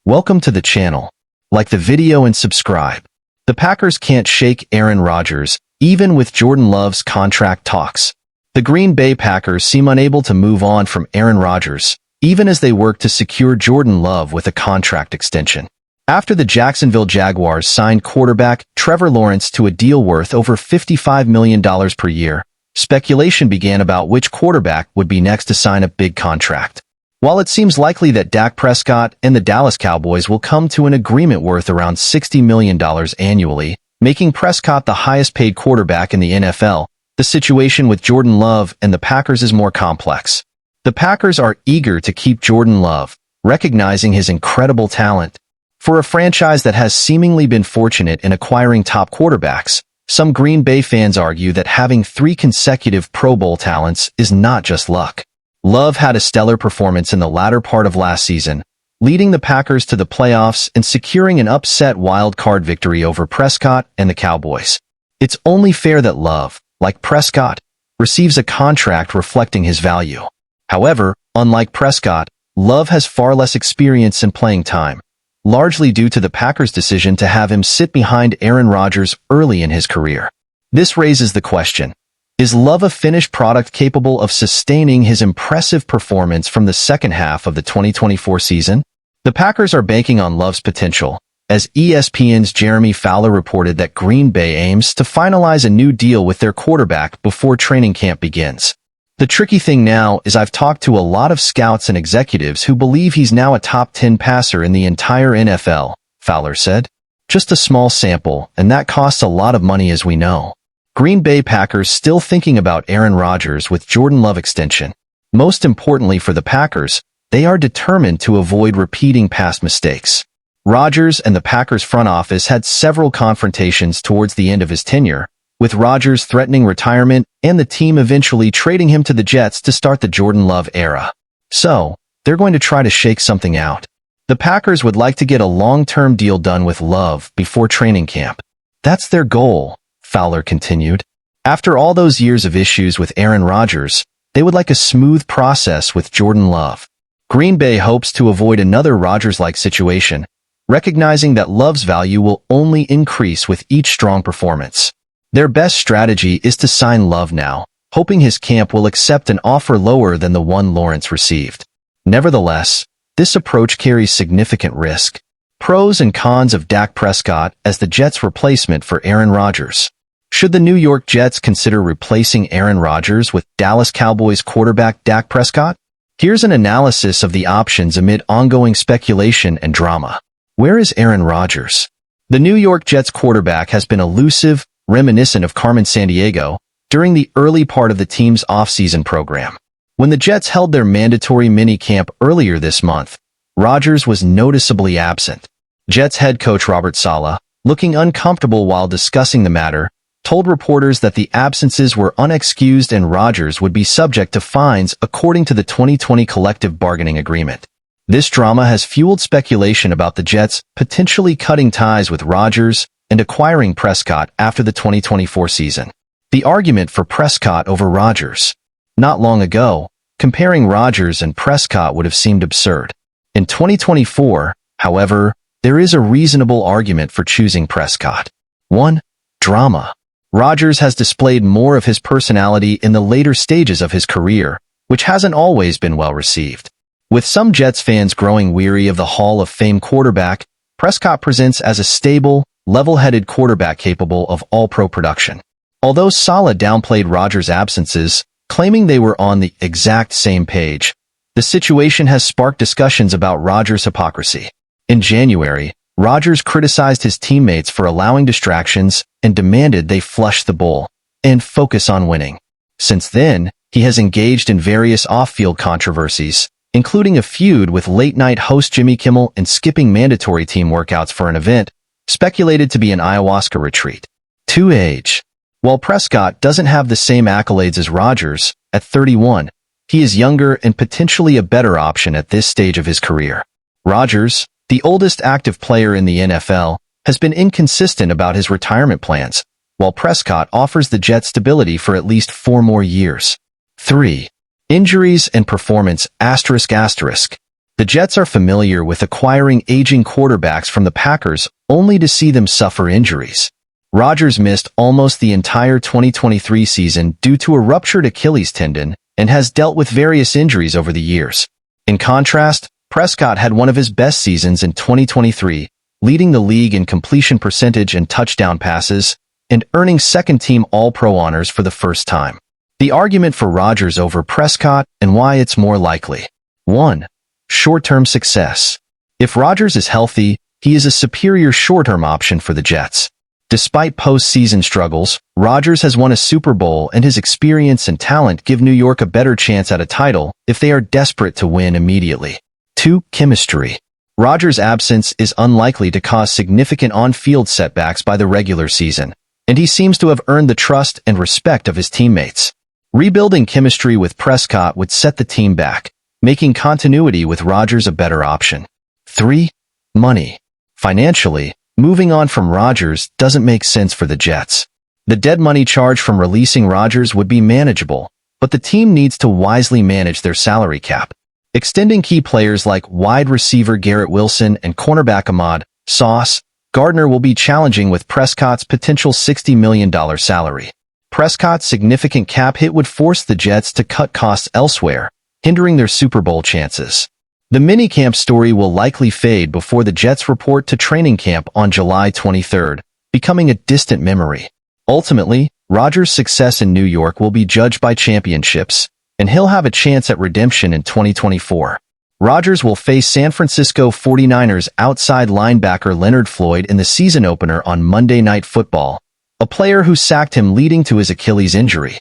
Welcome to the channel. Like the video and subscribe. The Packers can't shake Aaron Rodgers, even with Jordan Love's contract talks. The Green Bay Packers seem unable to move on from Aaron Rodgers, even as they work to secure Jordan Love with a contract extension. After the Jacksonville Jaguars signed quarterback Trevor Lawrence to a deal worth over $55 million per year, speculation began about which quarterback would be next to sign a big contract. While it seems likely that Dak Prescott and the Dallas Cowboys will come to an agreement worth around $60 million annually, making Prescott the highest-paid quarterback in the NFL, the situation with Jordan Love and the Packers is more complex. The Packers are eager to keep Jordan Love, recognizing his incredible talent. For a franchise that has seemingly been fortunate in acquiring top quarterbacks, some Green Bay fans argue that having 3 consecutive Pro Bowl talents is not just luck. Love had a stellar performance in the latter part of last season, leading the Packers to the playoffs and securing an upset wild-card victory over Prescott and the Cowboys. It's only fair that Love, like Prescott, receives a contract reflecting his value. However, unlike Prescott, Love has far less experience in playing time, largely due to the Packers' decision to have him sit behind Aaron Rodgers early in his career. This raises the question, is Love a finished product capable of sustaining his impressive performance from the second half of the 2024 season? The Packers are banking on Love's potential, as ESPN's Jeremy Fowler reported that Green Bay aims to finalize a new deal with their quarterback before training camp begins. The tricky thing now is I've talked to a lot of scouts and executives who believe he's now a top 10 passer in the entire NFL, Fowler said. Just a small sample, and that costs a lot of money as we know. Green Bay Packers still thinking about Aaron Rodgers with Jordan Love extension. Most importantly for the Packers, they are determined to avoid repeating past mistakes. Rodgers and the Packers front office had several confrontations towards the end of his tenure, with Rodgers threatening retirement and the team eventually trading him to the Jets to start the Jordan Love era. So, they're going to try to shake something out. The Packers would like to get a long-term deal done with Love before training camp. That's their goal, Fowler continued. After all those years of issues with Aaron Rodgers, they would like a smooth process with Jordan Love. Green Bay hopes to avoid another Rodgers-like situation, recognizing that Love's value will only increase with each strong performance. Their best strategy is to sign Love now, hoping his camp will accept an offer lower than the one Lawrence received. Nevertheless, this approach carries significant risk. Pros and cons of Dak Prescott as the Jets' replacement for Aaron Rodgers. Should the New York Jets consider replacing Aaron Rodgers with Dallas Cowboys quarterback Dak Prescott? Here's an analysis of the options amid ongoing speculation and drama. Where is Aaron Rodgers? The New York Jets quarterback has been elusive, reminiscent of Carmen Sandiego, during the early part of the team's off-season program. When the Jets held their mandatory mini-camp earlier this month, Rodgers was noticeably absent. Jets head coach Robert Saleh, looking uncomfortable while discussing the matter, told reporters that the absences were unexcused and Rodgers would be subject to fines according to the 2020 collective bargaining agreement. This drama has fueled speculation about the Jets potentially cutting ties with Rodgers and acquiring Prescott after the 2024 season. The argument for Prescott over Rodgers. Not long ago, comparing Rodgers and Prescott would have seemed absurd. In 2024, however, there is a reasonable argument for choosing Prescott. 1. Drama. Rodgers has displayed more of his personality in the later stages of his career, which hasn't always been well received. With some Jets fans growing weary of the Hall of Fame quarterback, Prescott presents as a stable, level-headed quarterback capable of all-pro production. Although Saleh downplayed Rodgers' absences, claiming they were on the exact same page, the situation has sparked discussions about Rodgers' hypocrisy. In January, Rodgers criticized his teammates for allowing distractions and demanded they flush the bowl and focus on winning. Since then, he has engaged in various off-field controversies, including a feud with late-night host Jimmy Kimmel and skipping mandatory team workouts for an event speculated to be an ayahuasca retreat. 2. Age. While Prescott doesn't have the same accolades as Rodgers, at 31, he is younger and potentially a better option at this stage of his career. Rodgers, the oldest active player in the NFL, has been inconsistent about his retirement plans, while Prescott offers the Jets stability for at least 4 more years. 3. Injuries and performance ***. The Jets are familiar with acquiring aging quarterbacks from the Packers only to see them suffer injuries. Rodgers missed almost the entire 2023 season due to a ruptured Achilles tendon and has dealt with various injuries over the years. In contrast, Prescott had one of his best seasons in 2023, leading the league in completion percentage and touchdown passes, and earning second-team All-Pro honors for the first time. The argument for Rodgers over Prescott and why it's more likely. 1. Short-term success. If Rodgers is healthy, he is a superior short-term option for the Jets. Despite postseason struggles, Rodgers has won a Super Bowl, and his experience and talent give New York a better chance at a title if they are desperate to win immediately. 2. Chemistry. Rodgers' absence is unlikely to cause significant on-field setbacks by the regular season, and he seems to have earned the trust and respect of his teammates. Rebuilding chemistry with Prescott would set the team back, making continuity with Rodgers a better option. 3. Money. Financially, moving on from Rodgers doesn't make sense for the Jets. The dead money charge from releasing Rodgers would be manageable, but the team needs to wisely manage their salary cap. Extending key players like wide receiver Garrett Wilson and cornerback Ahmad Sauce Gardner will be challenging with Prescott's potential $60 million salary. Prescott's significant cap hit would force the Jets to cut costs elsewhere, hindering their Super Bowl chances. The minicamp story will likely fade before the Jets report to training camp on July 23rd, becoming a distant memory. Ultimately, Rodgers' success in New York will be judged by championships, and he'll have a chance at redemption in 2024. Rodgers will face San Francisco 49ers outside linebacker Leonard Floyd in the season opener on Monday Night Football, a player who sacked him leading to his Achilles injury.